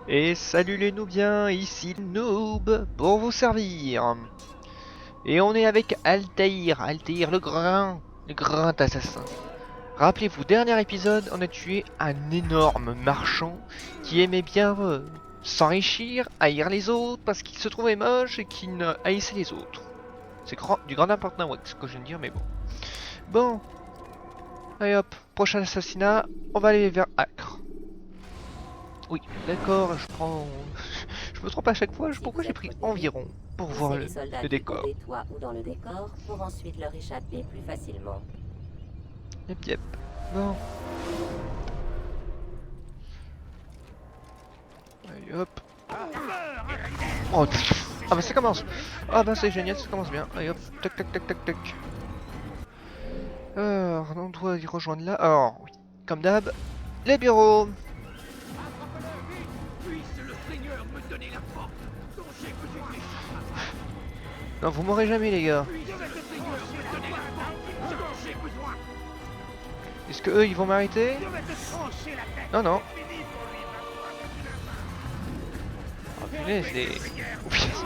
Et salut les noubiens, ici Noob pour vous servir. Et on est avec Altaïr le grand assassin. Rappelez-vous, dernier épisode, on a tué un énorme marchand qui aimait bien s'enrichir, haïr les autres parce qu'il se trouvait moche et qu'il ne haïssait les autres. C'est du grand n'importe quoi ce que je viens de dire, mais bon. Bon, allez hop, prochain assassinat, on va aller vers Acre. Oui, d'accord, je prends... Je me trompe à chaque fois, Si pourquoi vous j'ai êtes pris protégé, environ pour voir poussez les soldats le du haut décor. des toits ou dans le décor pour ensuite leur échapper plus facilement. Yep, yep. Bon, allez hop. Oh, ah bah ça commence. Ah bah c'est génial, ça commence bien. Allez hop, tac tac tac tac tac. Alors, on doit y rejoindre là. Alors, oui, comme d'hab, les bureaux. Non, vous m'aurez jamais les gars. Est-ce que eux ils vont m'arrêter? Non, non. Oh punaise, oh, punaise.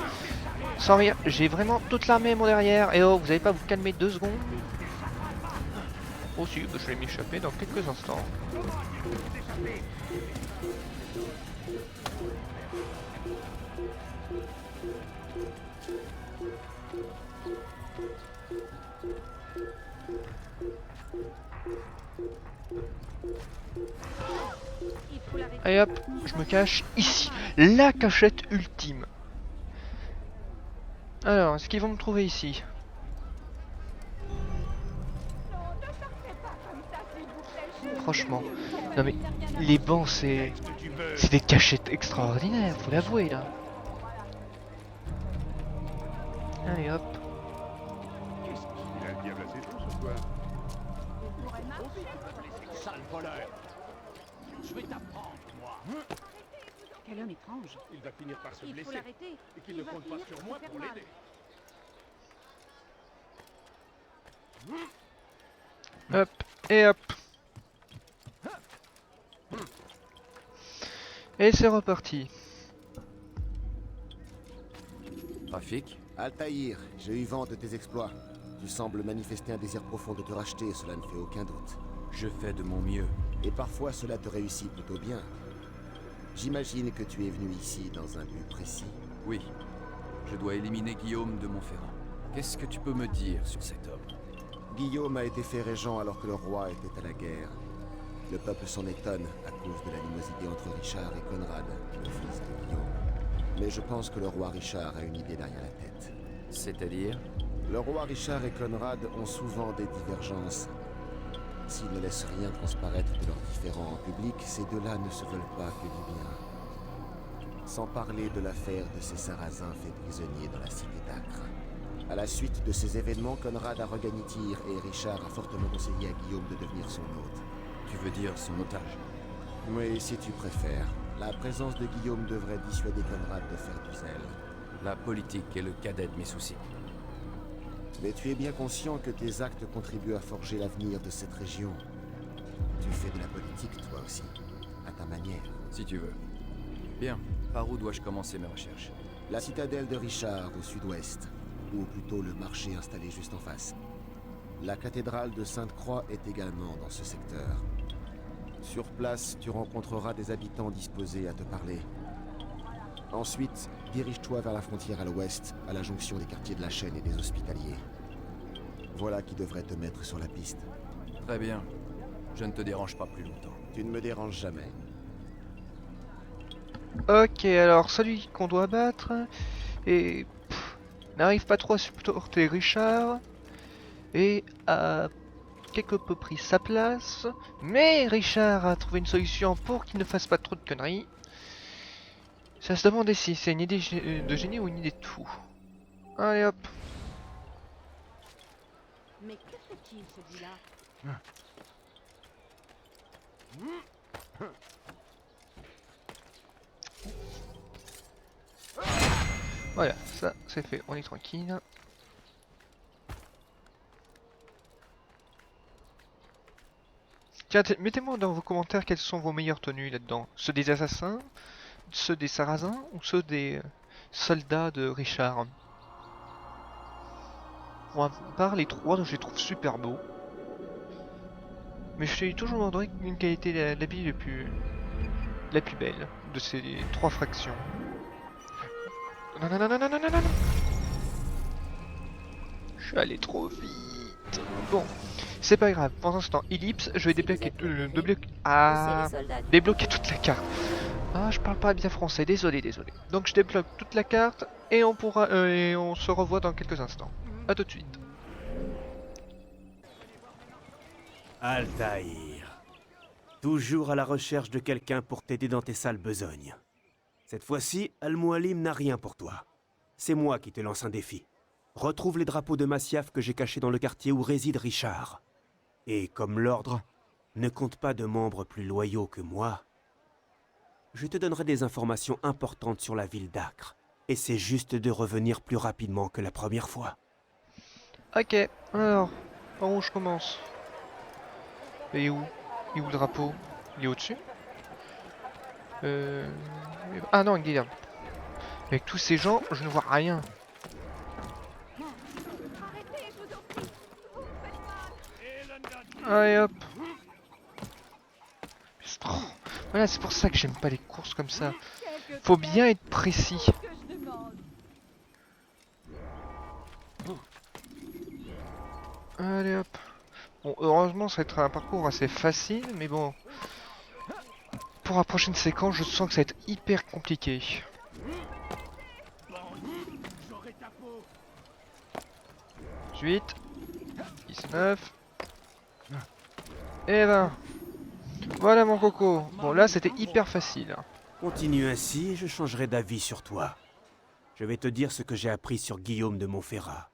Sans rire, j'ai vraiment toute l'armée à mon derrière. Et oh, vous allez pas vous calmer 2 secondes? Oh si, bah, je vais m'échapper dans quelques instants. Allez hop, je me cache ici. La cachette ultime. Alors, est-ce qu'ils vont me trouver ici? Franchement. Non mais, les bancs c'est... C'est des cachettes extraordinaires, faut l'avouer là. Allez hop. Il a le diable à ses trousses ou quoi? Sale voleur! Je vais t'apprendre, moi! Quel homme étrange. Il va finir par se Il faut blesser. l'arrêter. Et qu'il Il ne va compte pas finir sur par moi se faire pour mal. l'aider. Hop. Et hop. Et c'est reparti. Rafik, Altaïr, j'ai eu vent de tes exploits. Tu sembles manifester un désir profond de te racheter, cela ne fait aucun doute. je fais de mon mieux. Et parfois cela te réussit plutôt bien. J'imagine que tu es venu ici dans un but précis. Oui, je dois éliminer Guillaume de Montferrand. Qu'est-ce que tu peux me dire sur cet homme? Guillaume a été fait régent alors que le roi était à la guerre. Le peuple s'en étonne à cause de l'animosité entre Richard et Conrad, le fils de Guillaume. Mais je pense que le roi Richard a une idée derrière la tête. C'est-à-dire? Le roi Richard et Conrad ont souvent des divergences. S'ils ne laissent rien transparaître de leurs différends en public, ces deux-là ne se veulent pas que du bien. Sans parler de l'affaire de ces Sarrasins faits prisonniers dans la cité d'Acre. À la suite de ces événements, Conrad a regagné Tyr et Richard a fortement conseillé à Guillaume de devenir son hôte. Tu veux dire son otage? Oui, si tu préfères. La présence de Guillaume devrait dissuader Conrad de faire du zèle. La politique est le cadet de mes soucis. Mais tu es bien conscient que tes actes contribuent à forger l'avenir de cette région. Tu fais de la politique, toi aussi, à ta manière. Si tu veux. Bien, par où dois-je commencer mes recherches? La citadelle de Richard au sud-ouest, ou plutôt le marché installé juste en face. La cathédrale de Sainte-Croix est également dans ce secteur. Sur place, tu rencontreras des habitants disposés à te parler. Ensuite, dirige-toi vers la frontière à l'ouest, à la jonction des quartiers de la Chaîne et des Hospitaliers. Voilà qui devrait te mettre sur la piste. Très bien. Je ne te dérange pas plus longtemps. Tu ne me déranges jamais. Ok, alors celui qu'on doit battre et n'arrive pas trop à supporter Richard et a quelque peu pris sa place, mais Richard a trouvé une solution pour qu'il ne fasse pas trop de conneries. Ça se demande si c'est une idée de génie ou une idée de fou. Allez hop. Mais que fait-il, celui-là? Voilà, ça c'est fait, on est tranquille. Tiens, mettez-moi dans vos commentaires quelles sont vos meilleures tenues là-dedans. Ceux des assassins, ceux des Sarrasins ou ceux des soldats de Richard? Pour ma part, les trois, je les trouve super beaux. Mais je suis toujours demandé une qualité d'habit la plus belle de ces trois fractions. Non, non, non, non, non, non, non, non. Je suis allé trop vite. Bon, c'est pas grave. Pendant ce temps, ellipse, je vais débloquer, débloquer toute la carte. Ah, je parle pas bien français, désolé, désolé. Donc je débloque toute la carte et on pourra et on se revoit dans quelques instants. A tout de suite. Altaïr. Toujours à la recherche de quelqu'un pour t'aider dans tes sales besognes. Cette fois-ci, Al-Mualim n'a rien pour toi. C'est moi qui te lance un défi. Retrouve les drapeaux de Masyaf que j'ai cachés dans le quartier où réside Richard. Et comme l'ordre ne compte pas de membres plus loyaux que moi, je te donnerai des informations importantes sur la ville d'Acre. Essaie juste de revenir plus rapidement que la première fois. Ok, alors, par où je commence? Et où? Il est où le drapeau? Il est au-dessus? Ah non, il est là. Avec tous ces gens, je ne vois rien. Arrêtez, je vous en prie. Allez hop. Oh, voilà, c'est pour ça que j'aime pas les courses comme ça. Faut bien être précis. Que je demande. Allez hop. Bon, heureusement, ça va être un parcours assez facile, mais bon. Pour la prochaine séquence, je sens que ça va être hyper compliqué. 18, 19 et 20. Voilà mon coco. Bon, là, c'était hyper facile. Continue ainsi et je changerai d'avis sur toi. Je vais te dire ce que j'ai appris sur Guillaume de Montferrat.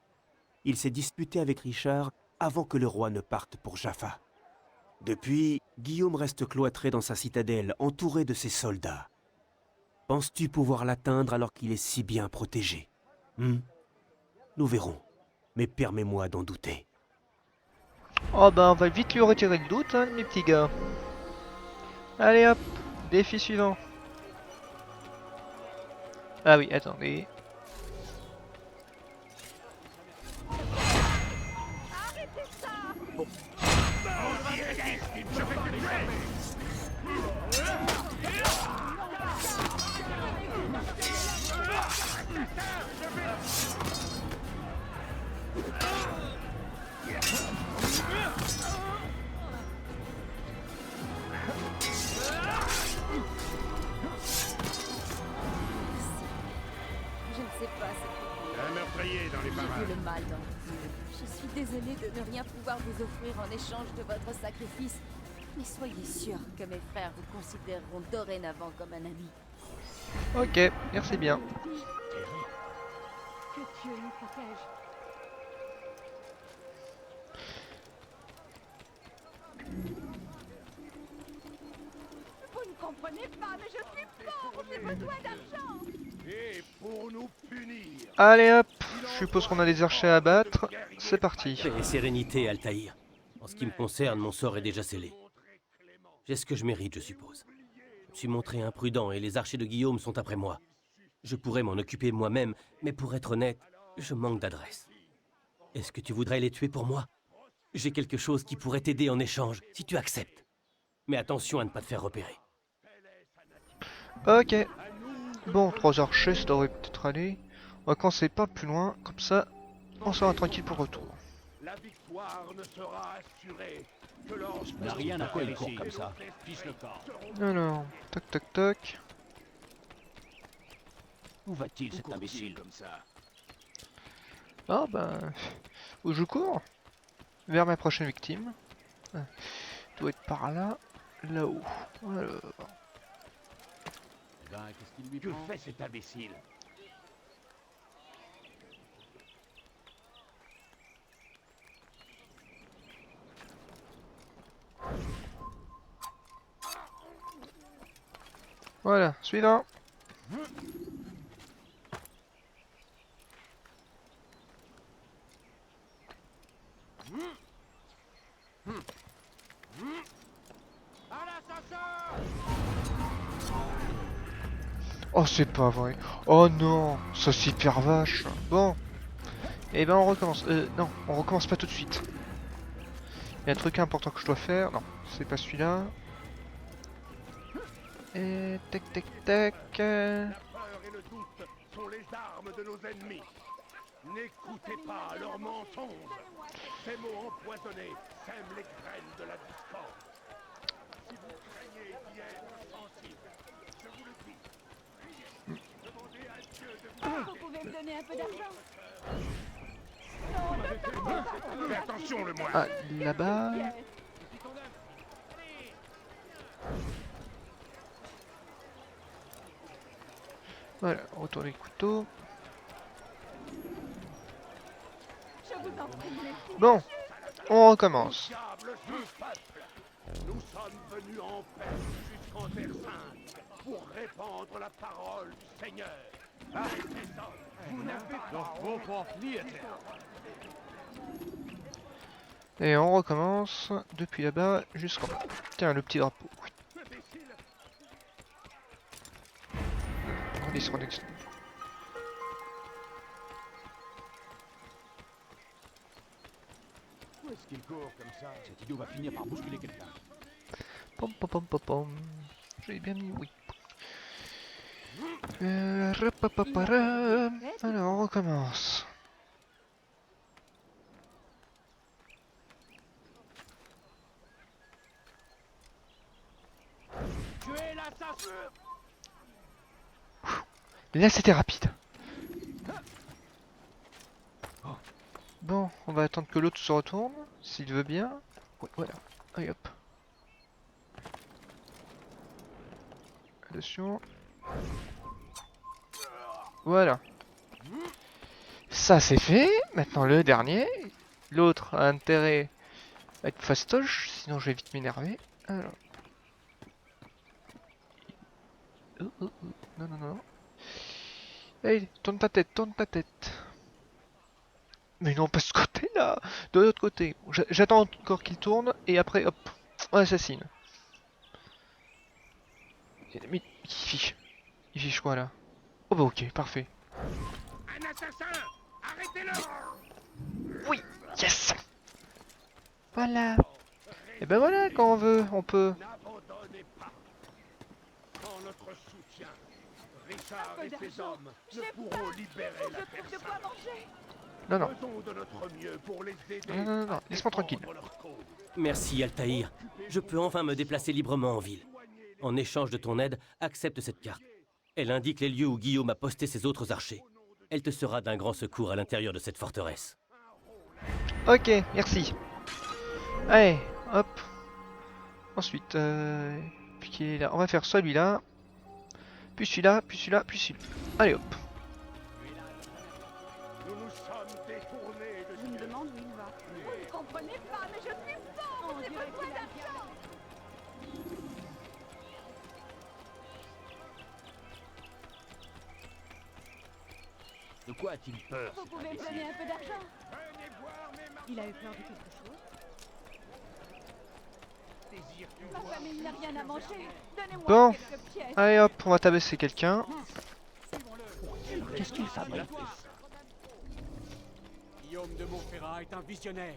Il s'est disputé avec Richard avant que le roi ne parte pour Jaffa. Depuis, Guillaume reste cloîtré dans sa citadelle, entouré de ses soldats. Penses-tu pouvoir l'atteindre alors qu'il est si bien protégé? Nous verrons, mais permets-moi d'en douter. Oh bah, on va vite lui retirer le doute, hein, mes petits gars. Allez hop, défi suivant. Ah oui, attendez. Arrêtez ça. Je ne sais pas ce que Un meurtrier dans les j'ai parages. vu le mal dans vos yeux. Je suis désolée de ne rien pouvoir vous offrir en échange de votre sacrifice. Mais soyez sûr que mes frères vous considéreront dorénavant comme un ami. Ok, merci bien. Que Dieu nous protège. Vous ne comprenez pas, mais je suis pauvre. J'ai besoin d'argent. Et pour nous punir. Allez hop, je suppose qu'on a des archers à abattre. C'est parti. Paix et sérénité, Altaïr. En ce qui me concerne, mon sort est déjà scellé. J'ai ce que je mérite, je suppose. Je me suis montré imprudent et les archers de Guillaume sont après moi. Je pourrais m'en occuper moi-même, mais pour être honnête, je manque d'adresse. Est-ce que tu voudrais les tuer pour moi? J'ai quelque chose qui pourrait t'aider en échange, si tu acceptes. Mais attention à ne pas te faire repérer. Ok. Bon, 3 archers, ça devrait peut-être aller. On va commencer pas plus loin, comme ça, on sera tranquille pour le retour. La victoire ne sera assurée que lorsque On n'a rien à quoi il court comme ça. Pisse le corps. Alors, toc toc toc. Où va-t-il cet imbécile? comme ça. Ah ben, où je cours? Vers ma prochaine victime. Ah, il doit être par là, là-haut. Alors. Qu'est-ce qu'il lui Que prend? fait cet imbécile? Voilà, suivant. Oh, c'est pas vrai. Oh non, ça c'est hyper vache. Bon. Et ben on recommence. Non, on recommence pas tout de suite. Il y a un truc important que je dois faire. Non, c'est pas celui-là. Et tac tac tac. La peur et le doute sont les armes de nos ennemis. N'écoutez pas leurs mensonges. Ces mots empoisonnés sèment les graines de la discorde. Si vous craignez d'y être sensible, je vous le dis, priez, demandez à Dieu de vous Vous pouvez me donner un peu d'argent? Fais attention, le moine. Ah, là-bas. Voilà, retourner le couteau. Je vous en prie, merci. Bon, on recommence. Diable ce peuple. Nous sommes venus en paix jusqu'en Terre Sainte pour répandre la parole du Seigneur. Arrêtez ça. Vous n'avez pas Et on recommence depuis là-bas jusqu'en bas. Tiens, le petit drapeau. On descend l'extérieur. Où est-ce qu'il court comme ça? Cet idiot va finir par bousculer quelqu'un. Pom pom pom pom pom. J'ai bien mis oui. Rapapapara. Alors on recommence. Tu es l'assassin! Là c'était rapide. Bon, on va attendre que l'autre se retourne, s'il veut bien. Ouais, voilà. Allez hop. Attention. Voilà. Ça c'est fait. Maintenant le dernier. L'autre a intérêt à être fastoche, sinon je vais vite m'énerver. Alors. Oh, oh, oh. Non, non, non. Allez, tourne ta tête, tourne ta tête. Mais non, pas ce côté-là, de l'autre côté. J'attends encore qu'il tourne et après, hop, on assassine. Mais il fiche. Il fiche quoi là? Oh bah ok, parfait. un assassin. Arrêtez-le. Oui, yes. Voilà. Et ben voilà, quand on veut, on peut. N'abandonnez pas. Sans notre soutien, Richard et ses hommes ne pourront libérer la Je trouve de personne. quoi manger. Non, non, Faisons de notre mieux pour les aider. non, non, non, à laisse-moi tranquille. défendre leur cause. Merci, Altaïr. Je peux enfin me déplacer librement en ville. En échange de ton aide, accepte cette carte. Elle indique les lieux où Guillaume a posté ses autres archers. Elle te sera d'un grand secours à l'intérieur de cette forteresse. Ok, merci. Allez, hop. Ensuite, puis qui est là. On va faire celui-là. Puis celui-là, puis celui-là, puis celui-là. Allez hop. Nous nous sommes détournés de Je me Dieu. demande où il va. Vous ne comprenez pas, mais je suis pauvre. J'ai besoin d'argent. De quoi a-t-il peur? Vous pouvez me donner un peu d'argent? Venez voir mes marques. Il a eu peur de quelque chose? Désires-tu Ma voir famille n'a rien à manger. Donnez-moi Bon. quelques pièces. Allez hop, on va tabasser quelqu'un. Qu'est-ce qu'il fabrique? Guillaume de Montferrat est un visionnaire.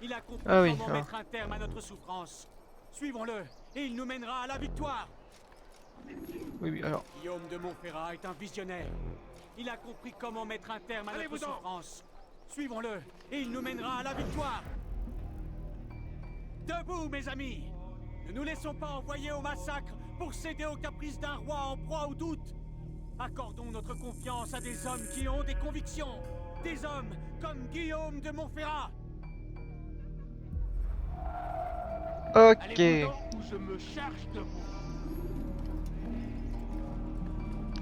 Il a compris Ah oui, comment ah. mettre un terme à notre souffrance. Suivons-le, et il nous mènera à la victoire. Oui, oui, alors. Guillaume de Montferrat est un visionnaire. Il a compris comment mettre un terme à notre Allez-vous-en. souffrance. Suivons-le, et il nous mènera à la victoire. Debout, mes amis! Ne nous laissons pas envoyer au massacre pour céder aux caprices d'un roi en proie au doute. Accordons notre confiance à des hommes qui ont des convictions. Des hommes comme Guillaume de Montferrat. Ok. Allez-vous-en ou je me charge de vous.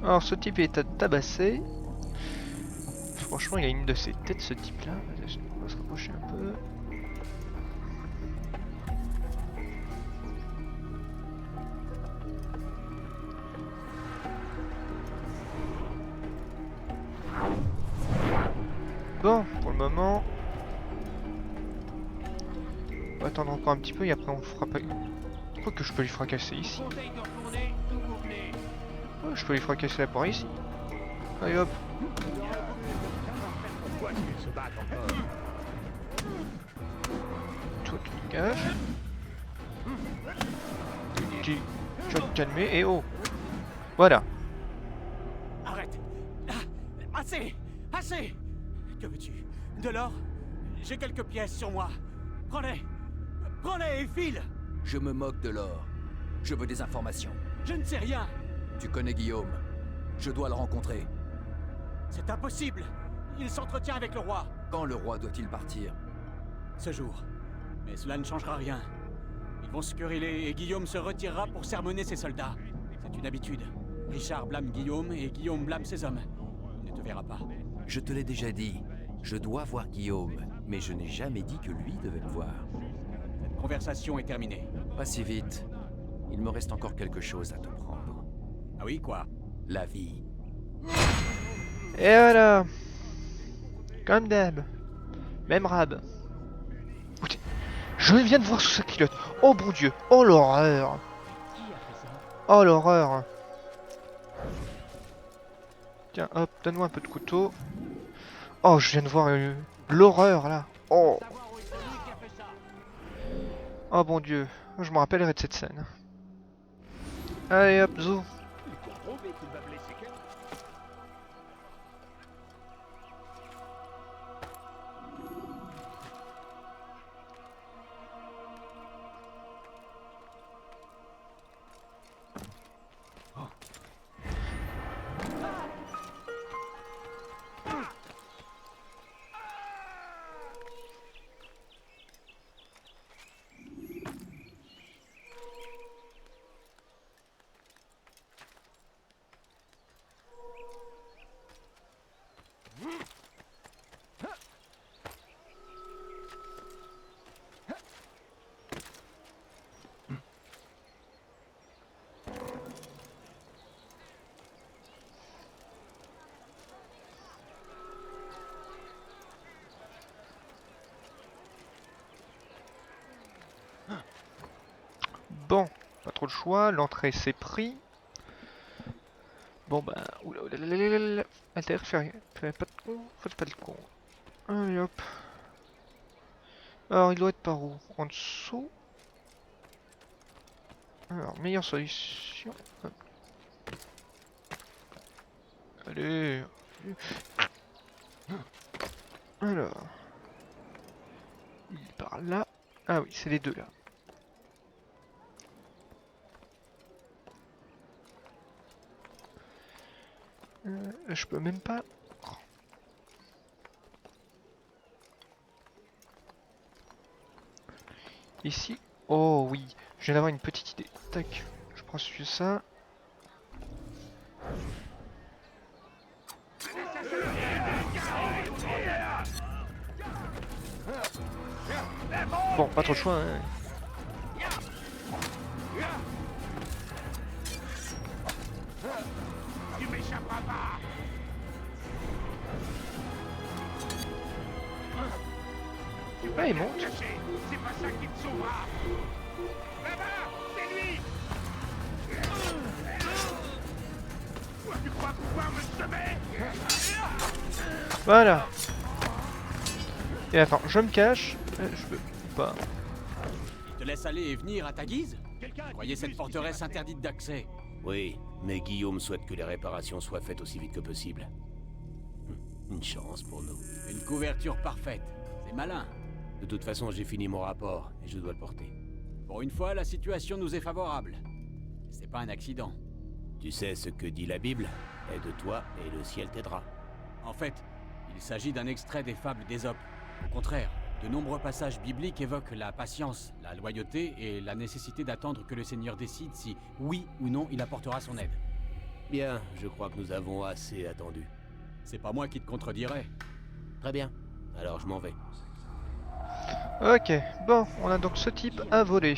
Alors ce type est tabassé. Franchement, il a une de ses têtes, ce type-là. On va se rapprocher un peu. Bon, pour le moment, on va attendre encore un petit peu et après on le fera pas. Je crois que je peux lui fracasser ici. Conseil de retourner d'où vous venez. Oh, je peux lui fracasser la porte ici. Allez hop. Toi tu te caches. Tu vas te calmer et oh. Voilà. Arrête. Ah, assez. Assez. Que veux-tu? De l'or? J'ai quelques pièces sur moi. Prends-les. Prends-les et file. Je me moque de l'or. Je veux des informations. Je ne sais rien. Tu connais Guillaume. Je dois le rencontrer. C'est impossible. Il s'entretient avec le roi. Quand le roi doit-il partir? Ce jour. Mais cela ne changera rien. Ils vont se quereller et Guillaume se retirera pour sermonner ses soldats. C'est une habitude. Richard blâme Guillaume et Guillaume blâme ses hommes. Il ne te verra pas. Je te l'ai déjà dit. Je dois voir Guillaume, mais je n'ai jamais dit que lui devait me voir. Cette conversation est terminée. Pas si vite. Il me reste encore quelque chose à te prendre. Ah oui, quoi? La vie. Et voilà. Comme d'hab. Même rab. Écoutez, je viens de voir sous sa culotte. Oh bon Dieu. Oh l'horreur. Oh l'horreur. Tiens, hop, donne-moi un peu de couteau. Oh, je viens de voir l'horreur là. Oh. Oh bon Dieu. Je me rappellerai de cette scène. Allez hop, zo. Bon, pas trop de choix, l'entrée c'est pris. Bon bah, oula, oula, Altair, fais pas de con, faites pas de con. Allez hop. Alors il doit être par où? En dessous. Alors, meilleure solution. Hop. Allez. Alors. Il est par là. Ah oui, c'est les deux là. Je peux même pas. Ici. Oh oui, je viens d'avoir une petite idée. Tac, je prends ça. Bon, pas trop de choix. Hein. Ah, il monte. C'est pas ça qui te sauvera. Là-bas, c'est lui. Tu crois pouvoir me semer? Voilà. Et attends, je me cache. Je peux pas. Il te laisse aller et venir à ta guise? Croyez cette forteresse interdite d'accès? Oui, mais Guillaume souhaite que les réparations soient faites aussi vite que possible. Une chance pour nous. Une couverture parfaite. C'est malin. De toute façon, j'ai fini mon rapport et je dois le porter. Pour une fois, la situation nous est favorable. C'est pas un accident. Tu sais ce que dit la Bible? Aide-toi et le ciel t'aidera. En fait, il s'agit d'un extrait des fables d'Ésope. Au contraire, de nombreux passages bibliques évoquent la patience, la loyauté et la nécessité d'attendre que le Seigneur décide si, oui ou non, il apportera son aide. Bien, je crois que nous avons assez attendu. C'est pas moi qui te contredirai. Très bien, alors je m'en vais. Ok, bon, on a donc ce type à voler.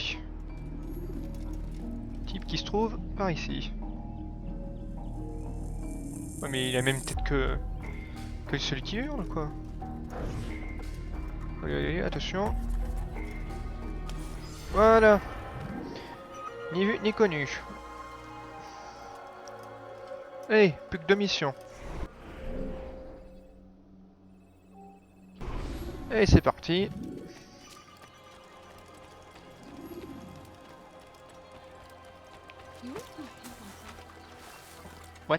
Type qui se trouve par ici. Ouais, mais il a même peut-être que celui qui hurle, quoi. Allez, allez, attention. Voilà. Ni vu, ni connu. Allez, plus que 2 missions. Et c'est parti. What?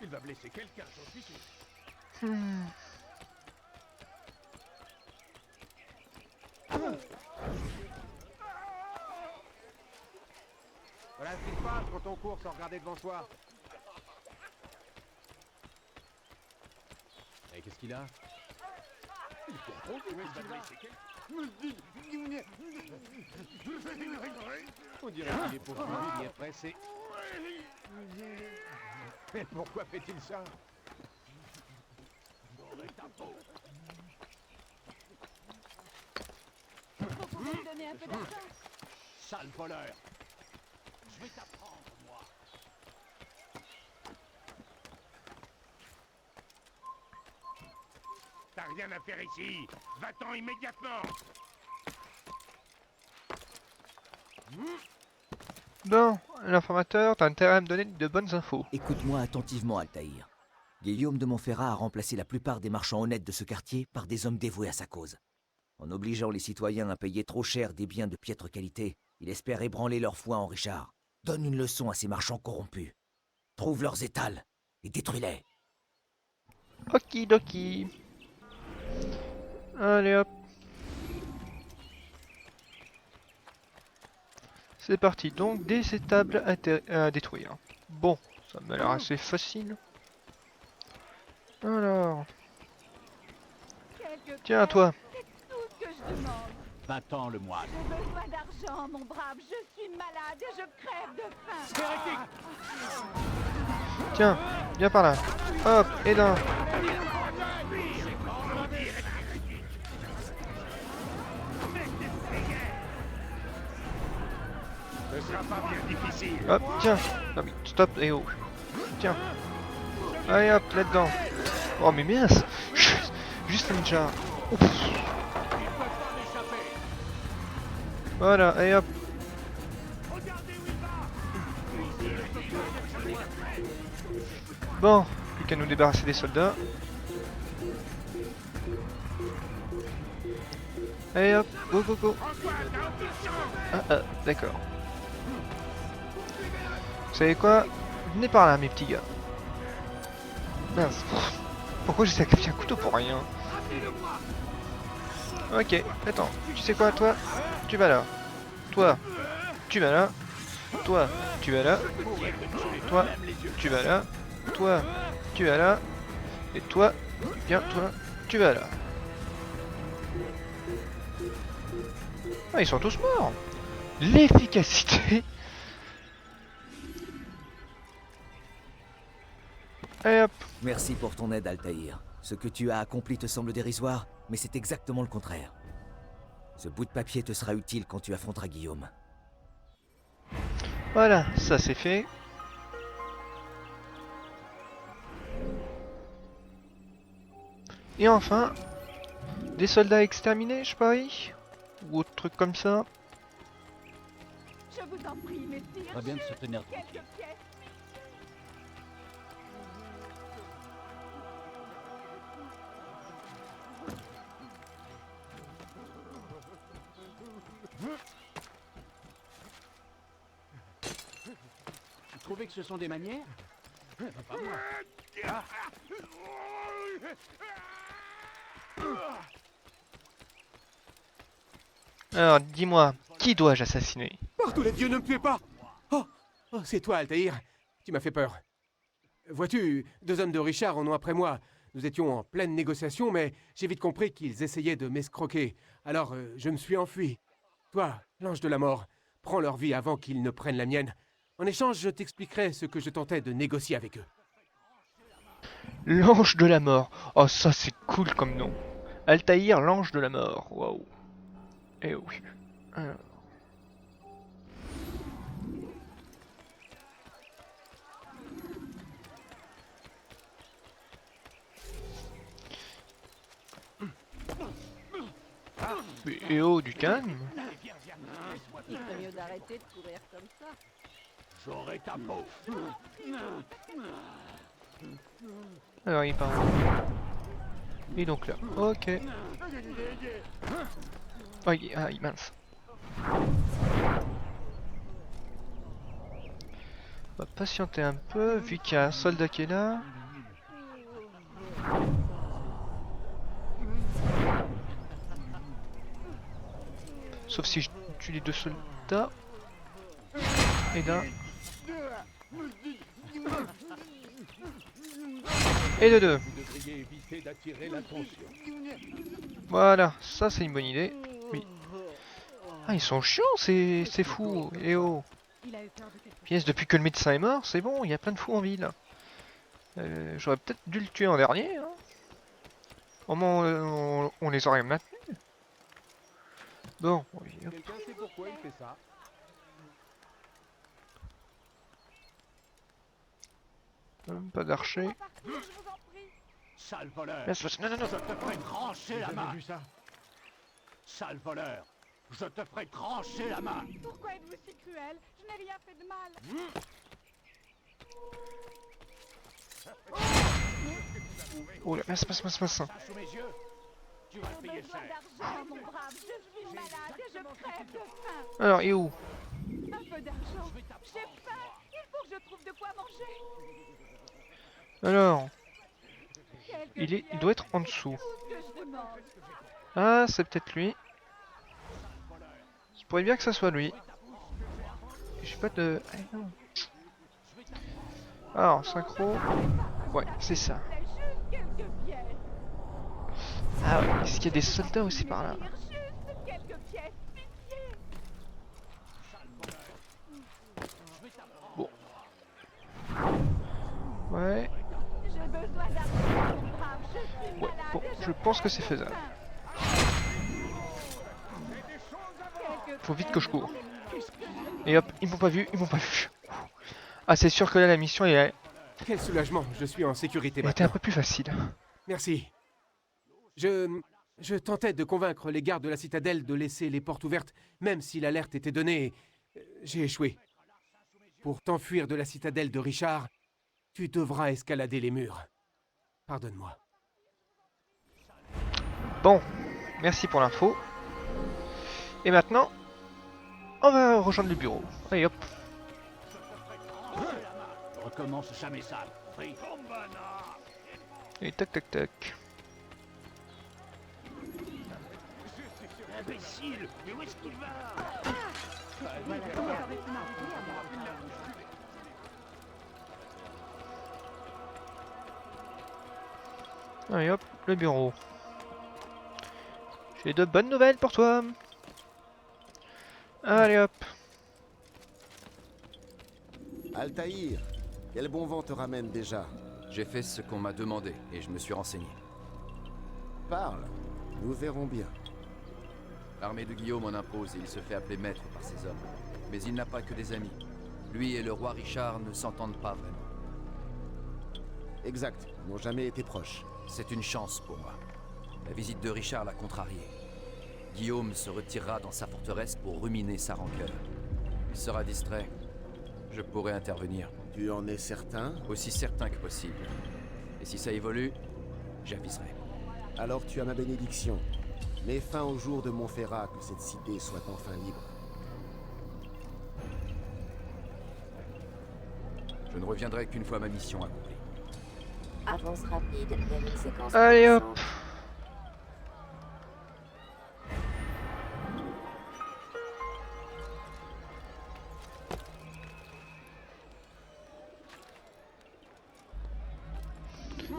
Il va blesser quelqu'un, j'en suis sûr. Voilà ce qui se passe quand on court sans regarder devant soi. Et qu'est-ce qu'il a? On dirait qu'il est poursuivi, il est pressé. Mais pourquoi fait-il ça? Vous pouvez me donner un peu d'argent? Sale voleur! Je vais t'apprendre, moi! T'as rien à faire ici. Va-t'en immédiatement. Bon, l'informateur, t'as intérêt à me donner de bonnes infos. Écoute-moi attentivement, Altaïr. Guillaume de Montferrat a remplacé la plupart des marchands honnêtes de ce quartier par des hommes dévoués à sa cause. En obligeant les citoyens à payer trop cher des biens de piètre qualité, il espère ébranler leur foi en Richard. Donne une leçon à ces marchands corrompus. Trouve leurs étals et détruis-les. Okidoki. Allez hop. C'est parti, donc des étables à détruire. Bon, ça m'a l'air assez facile. Alors... Tiens, toi. C'est tout ce que je demande. Va-t'en, le moine. J'ai besoin d'argent, mon brave. Je suis malade et je crève de faim. Tiens, viens par là. Hop, et d'un. Ce sera pas bien difficile. Hop, tiens. Non mais stop, et oh. Tiens. Allez hop, là-dedans. Oh mais mince. Juste un ninja. Ouf. Voilà, et hop. Bon, plus qu'à nous débarrasser des soldats. Allez hop, go go go. Ah, d'accord. Vous savez quoi? Venez par là, mes petits gars. Mince. Pourquoi j'ai sacrifié un couteau pour rien? Ok, attends. Tu sais quoi, toi? Tu vas là. Toi, tu vas là. Toi, tu vas là. Toi, tu vas là. Toi, tu vas là. Et toi, bien, toi, tu vas là. Ah, ils sont tous morts. L'efficacité. Allez hop. Merci pour ton aide, Altaïr. Ce que tu as accompli te semble dérisoire, mais c'est exactement le contraire. Ce bout de papier te sera utile quand tu affronteras Guillaume. Voilà, ça c'est fait. Et enfin, des soldats exterminés, je parie? Ou autre truc comme ça. Je vous en prie, messire. Très bien de se tenir Quelques tranquille. pièces. Vous trouvez que ce sont des manières? Pas moi. Alors, dis-moi, qui dois-je assassiner? Par tous les dieux, ne me tuez pas! Oh, c'est toi, Altaïr. Tu m'as fait peur. Vois-tu, deux hommes de Richard en ont après moi. Nous étions en pleine négociation, mais j'ai vite compris qu'ils essayaient de m'escroquer. Alors, je me suis enfui. Toi, l'ange de la mort, prends leur vie avant qu'ils ne prennent la mienne. En échange, je t'expliquerai ce que je tentais de négocier avec eux. L'ange de la mort. Oh, ça c'est cool comme nom. Altaïr, l'ange de la mort. Waouh. Eh oui. Alors. Et oh, du calme. Il ferait mieux d'arrêter de courir comme ça. J'aurai ta peau. Alors il part où? Et donc là, ok. Oh, mince. On va patienter un peu, vu qu'il y a un soldat qui est là. Sauf si je tue les deux soldats. Et là. Et de deux. Vous devriez éviter d'attirer l'attention. Voilà, ça c'est une bonne idée. Oui. Ah, ils sont chiants ces fous, Léo. Pièce, depuis que le médecin est mort, c'est bon, il y a plein de fous en ville. J'aurais peut-être dû le tuer en dernier. Hein. Au moins on les aurait maintenus. Bon, oui. Quelqu'un sait pourquoi il fait ça? Pas d'archer. Sale voleur! Non, non, non. Je te ferai trancher la main! Sale voleur! Je te ferai trancher la main! Pourquoi êtes-vous si cruel? Je n'ai rien fait de mal. Oh là, mince. Ça sous mes yeux! Tu vas J'ai payer besoin cher! d'argent, mon brave. Je suis malade et je crève de faim. Alors, et où? Un peu d'argent. J'ai faim. Il faut que je trouve de quoi manger. Alors, Quelques il doit être en dessous. tout ce que je demande. Ah, c'est peut-être lui. Je pourrais bien que ça soit lui. J'ai pas de... Ah, non. Alors, synchro... Ouais, c'est ça. C'est juste quelques pièces. Ah ouais, est-ce qu'il y a des soldats aussi par là? Juste quelques pièces. Pitié. Bon. Ouais. J'ai besoin d'argent, mon brave. Je suis Ouais, malade bon, et je pense que c'est faisable. Faut vite que je cours. Et hop, ils m'ont pas vu, Ah, c'est sûr que là, la mission est... Quel soulagement, je suis en sécurité Elle était un maintenant. peu plus facile. Merci. Je tentais de convaincre les gardes de la citadelle de laisser les portes ouvertes, même si l'alerte était donnée. J'ai échoué. Pour t'enfuir de la citadelle de Richard, tu devras escalader les murs. Pardonne-moi. Bon, merci pour l'info. Et maintenant, on va rejoindre le bureau. Allez hop. Recommence jamais sale. Prie. Et tac tac tac. Imbécile! Mais où est-ce qu'il va? Allez hop, le bureau. J'ai de bonnes nouvelles pour toi. Allez hop. Altaïr, quel bon vent te ramène déjà? J'ai fait ce qu'on m'a demandé et je me suis renseigné. Parle, nous verrons bien. L'armée de Guillaume en impose et il se fait appeler maître par ses hommes. Mais il n'a pas que des amis. Lui et le roi Richard ne s'entendent pas vraiment. Exact, ils n'ont jamais été proches. C'est une chance pour moi. La visite de Richard l'a contrarié. Guillaume se retirera dans sa forteresse pour ruminer sa rancœur. Il sera distrait. Je pourrai intervenir. Tu en es certain? Aussi certain que possible. Et si ça évolue, j'aviserai. Alors tu as ma bénédiction. Mets fin au jour de Montferrat, que cette cité soit enfin libre. Je ne reviendrai qu'une fois ma mission accomplie. Avance rapide vers une séquence. Allez hop.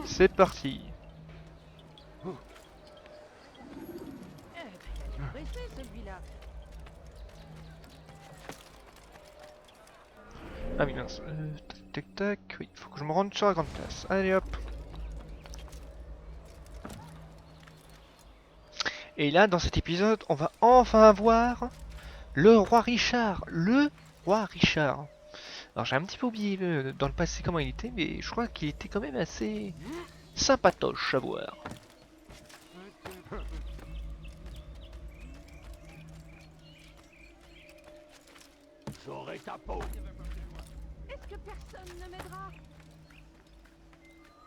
C'est parti. Pressé celui-là. Ah oui mince. Tac tac tac. Oui, faut que je me rende sur la grande place. Allez hop. Et là, dans cet épisode, on va enfin voir le roi Richard. Le roi Richard. Alors j'ai un petit peu oublié dans le passé comment il était, mais je crois qu'il était quand même assez sympatoche à voir. J'aurai ta peau. Est-ce que personne ne m'aidera?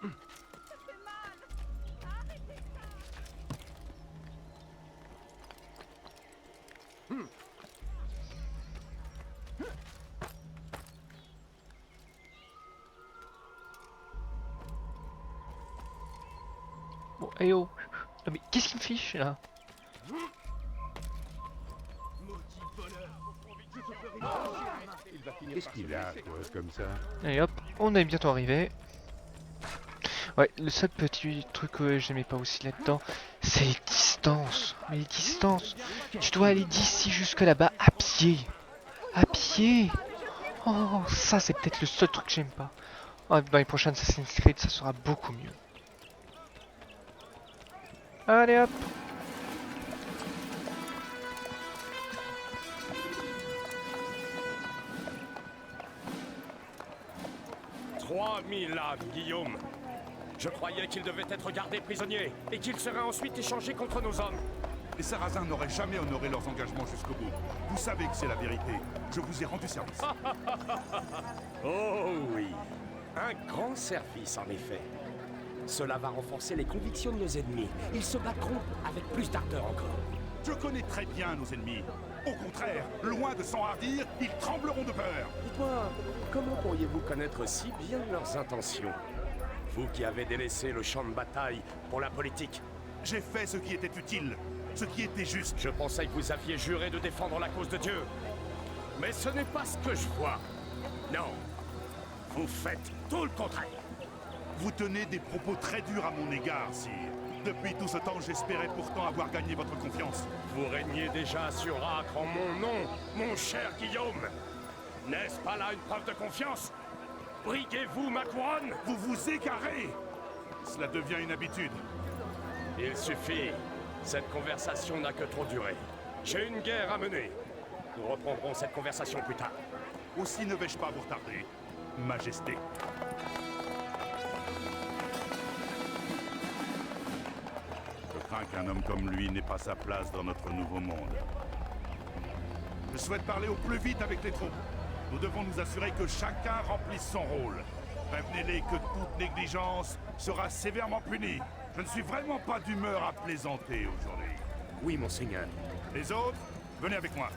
Ça fait mal. Arrêtez ça. Bon, eh oh. Non mais qu'est-ce qu'il me fiche là? Qu'est-ce qu'il a, toi, comme ça? Allez hop, on est bientôt arrivé. Ouais, le seul petit truc que j'aimais pas aussi là-dedans, c'est les distances. Mais les distances, tu dois aller d'ici jusque là-bas à pied. À pied. Oh, ça c'est peut-être le seul truc que j'aime pas. Oh, dans les prochaines Assassin's Creed, ça sera beaucoup mieux. Allez hop. 3000 âmes, Guillaume. Je croyais qu'il devait être gardé prisonnier et qu'il serait ensuite échangé contre nos hommes. Les Sarrasins n'auraient jamais honoré leurs engagements jusqu'au bout. Vous savez que c'est la vérité. Je vous ai rendu service. Oh oui, un grand service en effet. Cela va renforcer les convictions de nos ennemis. Ils se battront avec plus d'ardeur encore. Je connais très bien nos ennemis. Au contraire, loin de s'enhardir, ils trembleront de peur. Dites-moi, comment pourriez-vous connaître si bien leurs intentions? Vous qui avez délaissé le champ de bataille pour la politique. J'ai fait ce qui était utile, ce qui était juste. Je pensais que vous aviez juré de défendre la cause de Dieu. Mais ce n'est pas ce que je vois. Non, vous faites tout le contraire. Vous tenez des propos très durs à mon égard, sire. Depuis tout ce temps, j'espérais pourtant avoir gagné votre confiance. Vous régnez déjà sur Acre en mon nom, mon cher Guillaume. N'est-ce pas là une preuve de confiance? Briguez-vous ma couronne? Vous vous égarez. Cela devient une habitude. Il suffit. Cette conversation n'a que trop duré. J'ai une guerre à mener. Nous reprendrons cette conversation plus tard. Aussi ne vais-je pas vous retarder, Majesté. Je crains qu'un homme comme lui n'ait pas sa place dans notre nouveau monde. Je souhaite parler au plus vite avec les troupes. Nous devons nous assurer que chacun remplisse son rôle. Prévenez-les que toute négligence sera sévèrement punie. Je ne suis vraiment pas d'humeur à plaisanter aujourd'hui. Oui, monseigneur. Les autres, venez avec moi.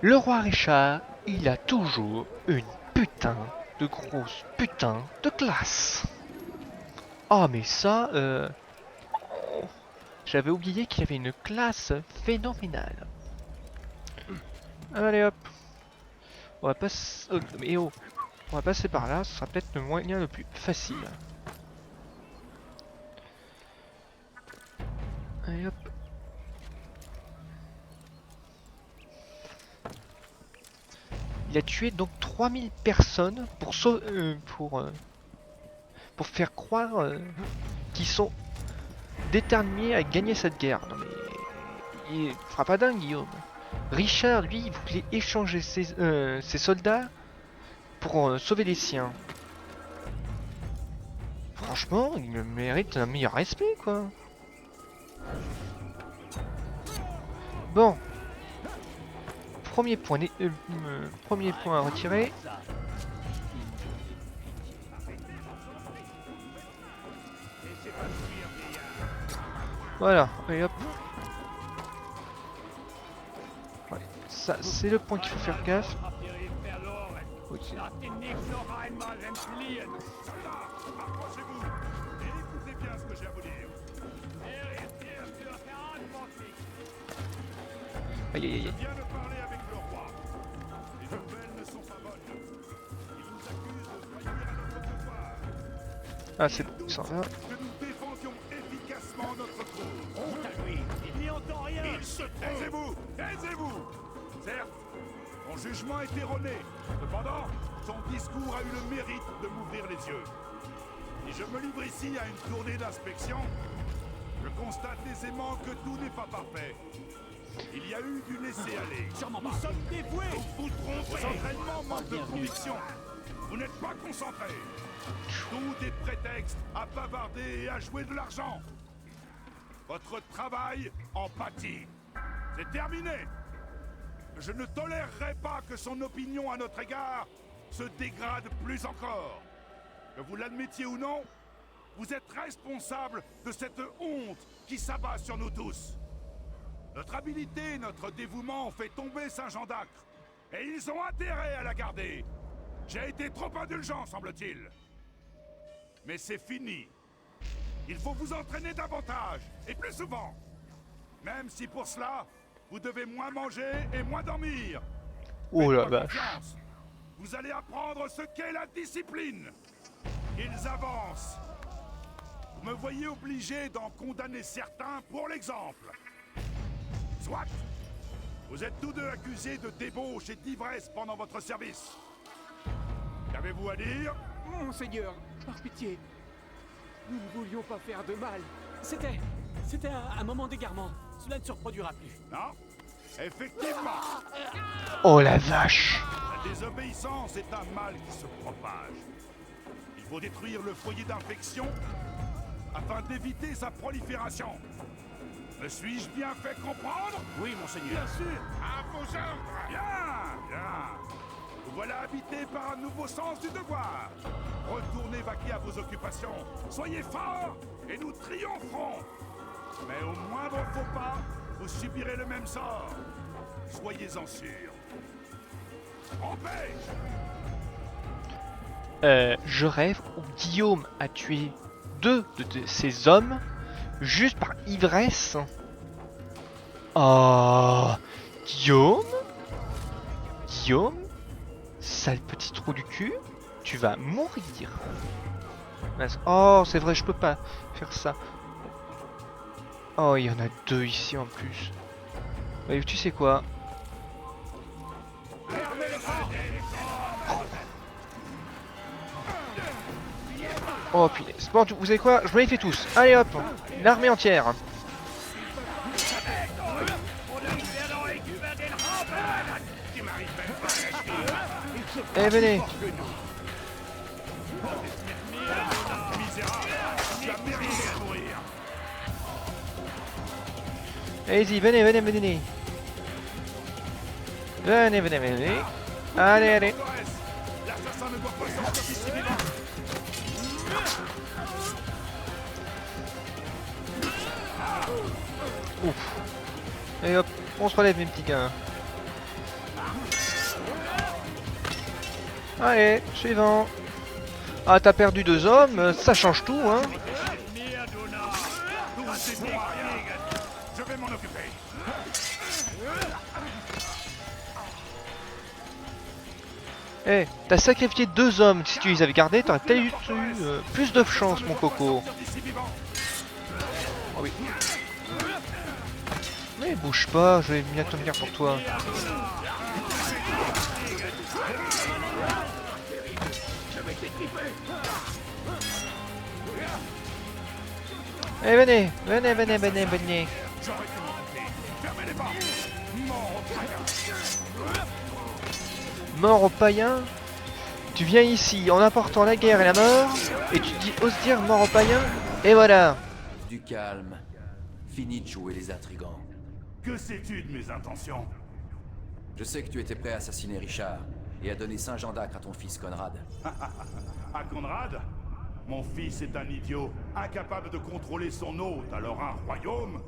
Le roi Richard, il a toujours une putain de grosse putain de classe. Oh mais ça, j'avais oublié qu'il y avait une classe phénoménale. Allez hop. On va passer... mais oh, on va passer par là, ce sera peut-être le moyen le plus facile. Allez hop. Il a tué donc 3000 personnes pour faire croire qu'ils sont déterminés à gagner cette guerre. Non mais il fera pas dingue, Guillaume. Richard, lui, il voulait échanger ses soldats pour sauver les siens. Franchement, il mérite un meilleur respect, quoi. Bon. Premier point à retirer. Voilà, et hop. Ouais, ça c'est le point qu'il faut faire gaffe. Ok. Approchez-vous et écoutez bien ce que j'ai à vous dire. Aïe aïe aïe. Je viens de parler avec le roi. Les nouvelles ne sont pas bonnes. Il nous accuse de faillir à notre devoir. Ah c'est bon, ça va. Que nous défendions efficacement notre cause. Honte à lui. Il n'y entend rien. Il se trompe. Taisez-vous. Taisez-vous. Certes, mon jugement est erroné. Cependant, son discours a eu le mérite de m'ouvrir les yeux. Si je me livre ici à une tournée d'inspection, je constate aisément que tout n'est pas parfait. Il y a eu du laisser-aller. Nous sommes dévoués. Vous trompez. Vos entraînements manquent de conviction. Vous n'êtes pas concentrés. Tout est prétexte à bavarder et à jouer de l'argent. Votre travail en pâtit. C'est terminé. Je ne tolérerai pas que son opinion à notre égard se dégrade plus encore. Que vous l'admettiez ou non, vous êtes responsable de cette honte qui s'abat sur nous tous. Notre habileté, notre dévouement ont fait tomber Saint-Jean d'Acre. Et ils ont intérêt à la garder. J'ai été trop indulgent, semble-t-il. Mais c'est fini. Il faut vous entraîner davantage, et plus souvent. Même si pour cela, vous devez moins manger et moins dormir. Oh la Faites-moi vache. confiance. Vous allez apprendre ce qu'est la discipline. Ils avancent. Vous me voyez obligé d'en condamner certains pour l'exemple. Soit. Vous êtes tous deux accusés de débauche et d'ivresse pendant votre service. Qu'avez-vous à dire? Monseigneur, par pitié, nous ne voulions pas faire de mal. C'était un moment d'égarement. Cela ne se reproduira plus. Non? Effectivement. Oh la vache. La désobéissance est un mal qui se propage. Il faut détruire le foyer d'infection afin d'éviter sa prolifération. Me suis-je bien fait comprendre? Oui, monseigneur. Bien sûr. À vos ordres. Bien, bien. Vous voilà habité par un nouveau sens du devoir. Retournez vaquer à vos occupations. Soyez forts et nous triompherons. Mais au moindre faux pas, vous subirez le même sort. Soyez-en sûrs. En paix. Je rêve où Guillaume a tué 2 de ses hommes juste par ivresse. Oh, Guillaume, sale petit trou du cul, tu vas mourir. Oh, c'est vrai, je peux pas faire ça. Oh, il y en a 2 ici en plus. Ouais, tu sais quoi? Oh punaise. Bon, vous savez quoi? Je me les fais tous. Allez hop, une armée entière. Eh, venez. Allez-y, venez. Venez. Allez. L'assassin ne doit pas sortir d'ici vivant. Ouf. Et hop, on se relève mes petits gars. Allez, suivant. Ah, t'as perdu 2 hommes, ça change tout, hein. Je vais m'en occuper. Eh, t'as sacrifié 2 hommes. Si tu les avais gardés, t'aurais peut-être eu plus de chance, mon coco. Oh oui. Mais bouge pas, je vais bientôt venir pour toi. Eh, venez. Mort aux païens. Tu viens ici en apportant la guerre et la mort, et oses dire mort aux païens, et voilà. Du calme. Fini de jouer les intrigants. Que sais-tu de mes intentions? Je sais que tu étais prêt à assassiner Richard et à donner Saint-Jean d'Acre à ton fils Conrad. À Conrad? Mon fils est un idiot, incapable de contrôler son hôte, alors un royaume?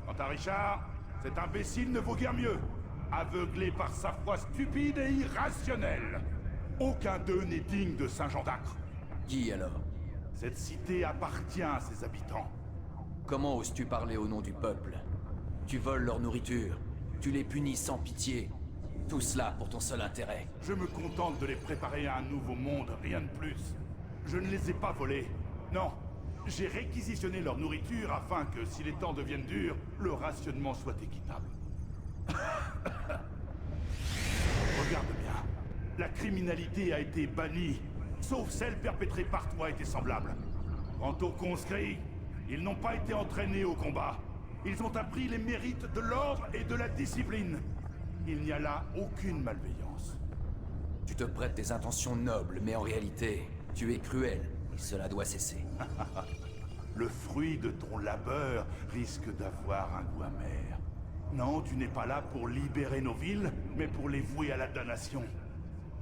Quant à Richard, cet imbécile ne vaut guère mieux. Aveuglé par sa foi stupide et irrationnelle. Aucun d'eux n'est digne de Saint-Jean d'Acre. Qui alors? Cette cité appartient à ses habitants. Comment oses-tu parler au nom du peuple? Tu voles leur nourriture, tu les punis sans pitié. Tout cela pour ton seul intérêt. Je me contente de les préparer à un nouveau monde, rien de plus. Je ne les ai pas volés. Non, j'ai réquisitionné leur nourriture afin que, si les temps deviennent durs, le rationnement soit équitable. Regarde bien. La criminalité a été bannie, sauf celle perpétrée par toi et tes semblables. Quant aux conscrits, ils n'ont pas été entraînés au combat. Ils ont appris les mérites de l'ordre et de la discipline. Il n'y a là aucune malveillance. Tu te prêtes des intentions nobles, mais en réalité, tu es cruel, et cela doit cesser. Le fruits de ton labeur risquent d'avoir un goût amer. Non, tu n'es pas là pour libérer nos villes, mais pour les vouer à la damnation.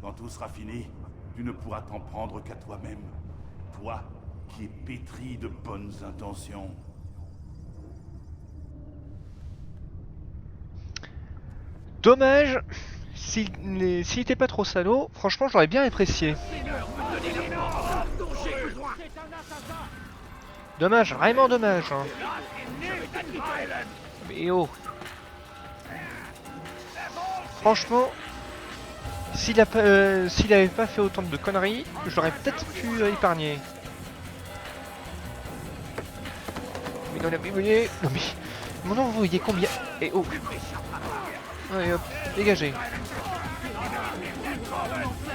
Quand tout sera fini, tu ne pourras t'en prendre qu'à toi-même. Toi, qui es pétri de bonnes intentions. Dommage, s'il était pas trop salaud, franchement j'aurais bien apprécié. Dommage, vraiment dommage. Hein. Mais oh. Franchement, s'il avait pas fait autant de conneries, j'aurais peut-être pu épargner. Mais non, mais... Non mais... Mon envoyé combien? Et oh. Allez hop, dégagez.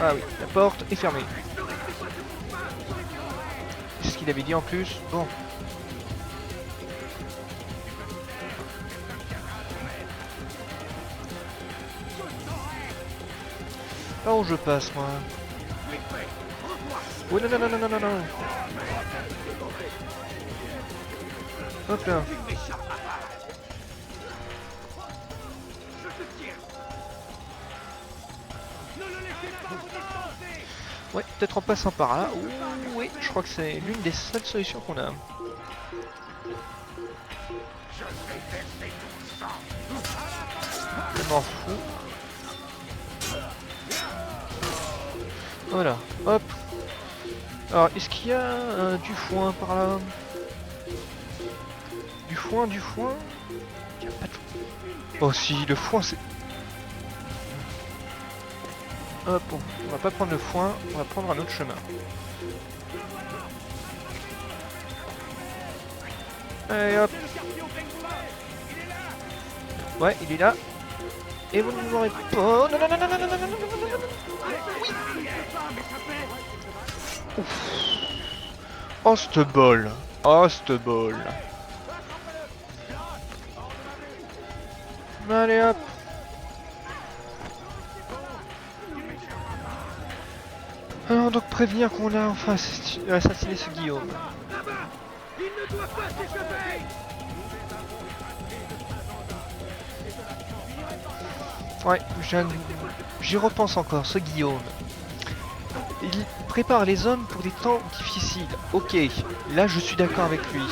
Ah oui, la porte est fermée. C'est ce qu'il avait dit en plus. Bon. Par où je passe moi? Oh non non non non non non non. Hop là. Ouais, peut-être en passant par là. Ouh, oui, je crois que c'est l'une des seules solutions qu'on a. Je m'en fous. Voilà, hop. Alors, est-ce qu'il y a du foin par là? Du foin, du foin. Il y a pas de... Oh si, le foin c'est... Hop, bon, on va pas prendre le foin, on va prendre un autre chemin. Allez hop. Ouais, il est là. Et vous ne m'aurez pas... Oh non non non non non non non non non non. Oui. Ouf. Oh cette bol. Oh cette bol. Allez hop. Alors donc prévenir qu'on a enfin assassiné ce Guillaume. Ouais, j'y repense encore, ce Guillaume. Il prépare les hommes pour des temps difficiles. Ok, là je suis d'accord avec lui.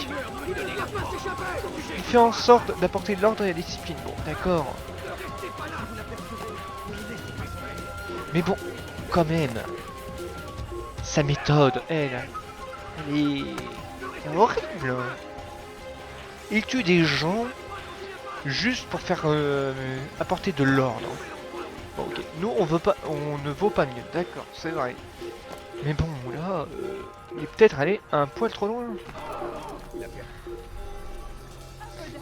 Il fait en sorte d'apporter de l'ordre et la discipline. Bon, d'accord. Mais bon, quand même. Sa méthode, elle est horrible. Il tue des gens juste pour faire apporter de l'ordre. Bon, ok, nous on ne vaut pas mieux, d'accord, c'est vrai. Mais bon, là, il est peut-être allé un poil trop loin.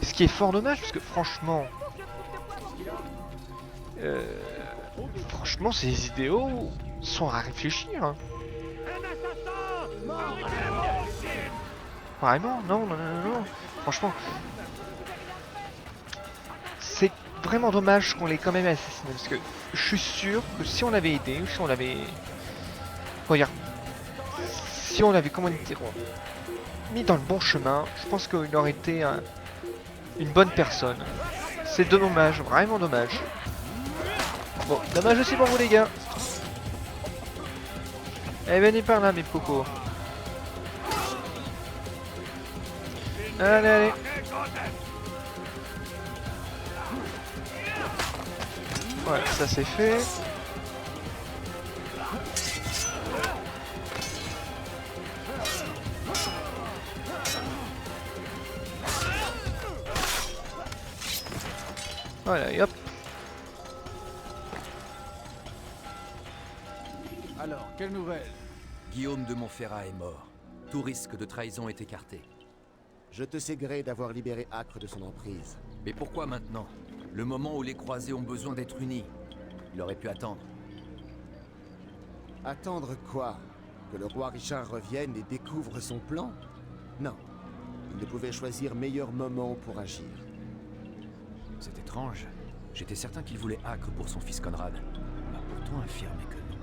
Ce qui est fort dommage, parce que franchement, ces idéaux sont à réfléchir. Hein. Vraiment, non, non, non, non. Franchement, c'est vraiment dommage qu'on l'ait quand même assassiné, parce que je suis sûr que si on l'avait aidé, ou si on l'avait... Regarde, si on l'avait, comment dire, mis dans le bon chemin, je pense qu'il aurait été une bonne personne. C'est dommage, vraiment dommage. Bon, dommage aussi pour vous les gars. Allez, venez par là mes cocos. Allez, allez. Voilà, ça c'est fait. Voilà, et hop. Alors, quelle nouvelle? Guillaume de Montferrat est mort. Tout risque de trahison est écarté. Je te sais gré d'avoir libéré Acre de son emprise. Mais pourquoi maintenant? Le moment où les croisés ont besoin d'être unis. Il aurait pu attendre. Attendre quoi? Que le roi Richard revienne et découvre son plan? Non. Il ne pouvait choisir meilleur moment pour agir. C'est étrange. J'étais certain qu'il voulait Acre pour son fils Conrad. Il m'a pourtant affirmé que non.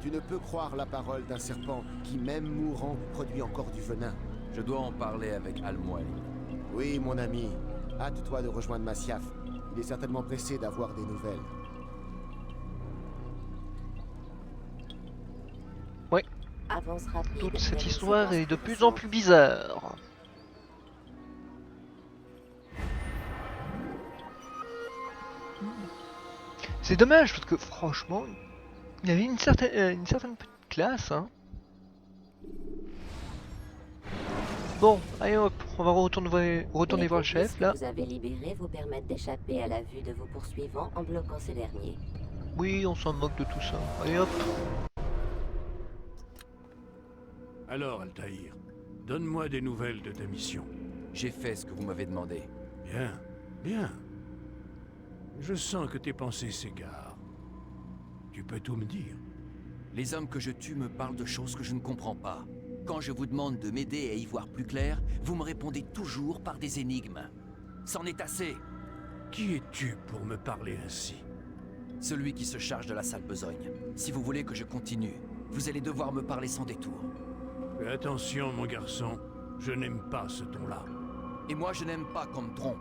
Tu ne peux croire la parole d'un serpent qui, même mourant, produit encore du venin. Je dois en parler avec Al-Mualim. Oui, mon ami. Hâte-toi de rejoindre Masyaf. Il est certainement pressé d'avoir des nouvelles. Ouais. Avance rapide. Toute cette histoire est de plus en plus bizarre. C'est dommage parce que franchement, il avait une certaine petite classe. Hein. Bon, allez hop, on va retourner voir le chef là. Vous avez libéré vous permettent d'échapper à la vue de vos poursuivants en bloquant ces derniers. Oui, on s'en moque de tout ça. Allez hop. Alors, Altaïr, donne-moi des nouvelles de ta mission. J'ai fait ce que vous m'avez demandé. Bien, bien. Je sens que tes pensées s'égarent. Tu peux tout me dire. Les hommes que je tue me parlent de choses que je ne comprends pas. Quand je vous demande de m'aider à y voir plus clair, vous me répondez toujours par des énigmes. C'en est assez. Qui es-tu pour me parler ainsi? Celui qui se charge de la salle besogne. Si vous voulez que je continue, vous allez devoir me parler sans détour. Fais attention, mon garçon. Je n'aime pas ce ton-là. Et moi, je n'aime pas qu'on me trompe.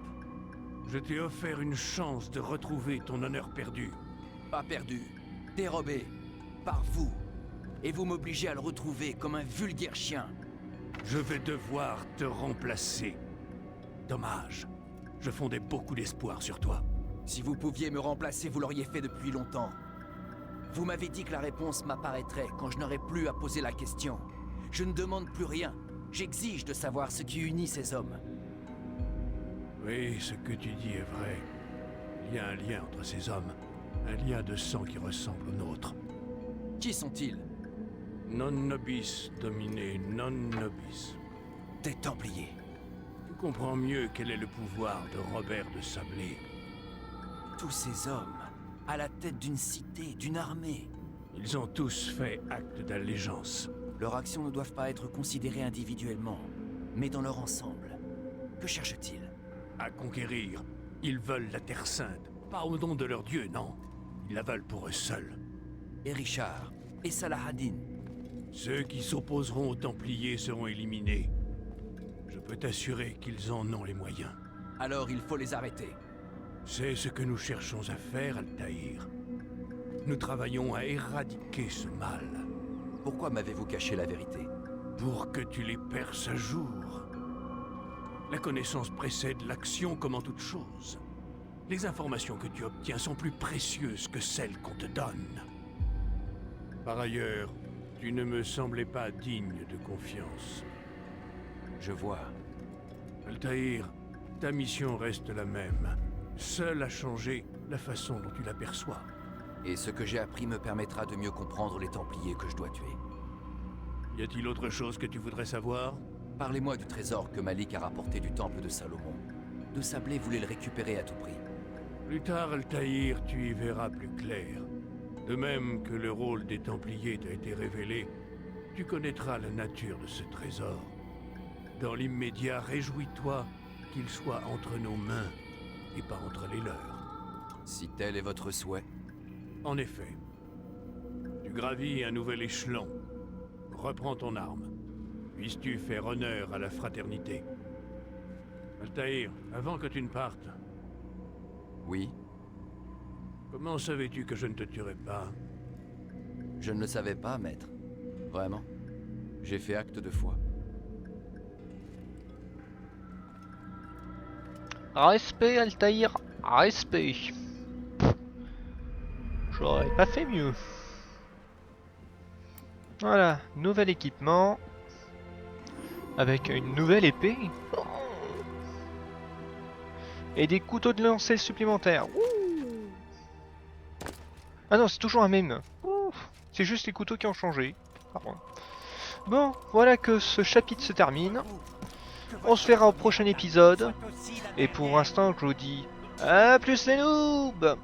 Je t'ai offert une chance de retrouver ton honneur perdu. Pas perdu. Dérobé. Par vous. Et vous m'obligez à le retrouver comme un vulgaire chien. Je vais devoir te remplacer. Dommage. Je fondais beaucoup d'espoir sur toi. Si vous pouviez me remplacer, vous l'auriez fait depuis longtemps. Vous m'avez dit que la réponse m'apparaîtrait quand je n'aurais plus à poser la question. Je ne demande plus rien. J'exige de savoir ce qui unit ces hommes. Oui, ce que tu dis est vrai. Il y a un lien entre ces hommes. Un lien de sang qui ressemble au nôtre. Qui sont-ils? Non nobis, dominé, non nobis. Des Templiers. Tu comprends mieux quel est le pouvoir de Robert de Sablé. Tous ces hommes, à la tête d'une cité, d'une armée. Ils ont tous fait acte d'allégeance. Leurs actions ne doivent pas être considérées individuellement, mais dans leur ensemble. Que cherchent-ils? À conquérir. Ils veulent la Terre Sainte. Pas au nom de leur dieu, non. Ils la veulent pour eux seuls. Et Richard, et Saladin. Ceux qui s'opposeront aux Templiers seront éliminés. Je peux t'assurer qu'ils en ont les moyens. Alors il faut les arrêter. C'est ce que nous cherchons à faire, Altaïr. Nous travaillons à éradiquer ce mal. Pourquoi m'avez-vous caché la vérité? Pour que tu les perces à jour. La connaissance précède l'action comme en toute chose. Les informations que tu obtiens sont plus précieuses que celles qu'on te donne. Par ailleurs, tu ne me semblais pas digne de confiance. Je vois. Altaïr, ta mission reste la même. Seule a changé la façon dont tu l'aperçois. Et ce que j'ai appris me permettra de mieux comprendre les Templiers que je dois tuer. Y a-t-il autre chose que tu voudrais savoir? Parlez-moi du trésor que Malik a rapporté du temple de Salomon. De Sablé voulait le récupérer à tout prix. Plus tard, Altaïr, tu y verras plus clair. De même que le rôle des Templiers t'a été révélé, tu connaîtras la nature de ce trésor. Dans l'immédiat, réjouis-toi qu'il soit entre nos mains et pas entre les leurs. Si tel est votre souhait. En effet. Tu gravis un nouvel échelon. Reprends ton arme. Puisses-tu faire honneur à la fraternité. Altaïr, avant que tu ne partes... Oui. Comment savais-tu que je ne te tuerais pas? Je ne le savais pas, maître. Vraiment. J'ai fait acte de foi. Respect, Altaïr. Respect. J'aurais pas fait mieux. Voilà, nouvel équipement. Avec une nouvelle épée. Et des couteaux de lancer supplémentaires. Ouh. Ah non, c'est toujours un même. C'est juste les couteaux qui ont changé. Pardon. Bon, voilà que ce chapitre se termine. On se verra au prochain épisode. Et pour l'instant, je vous dis à plus les noobs.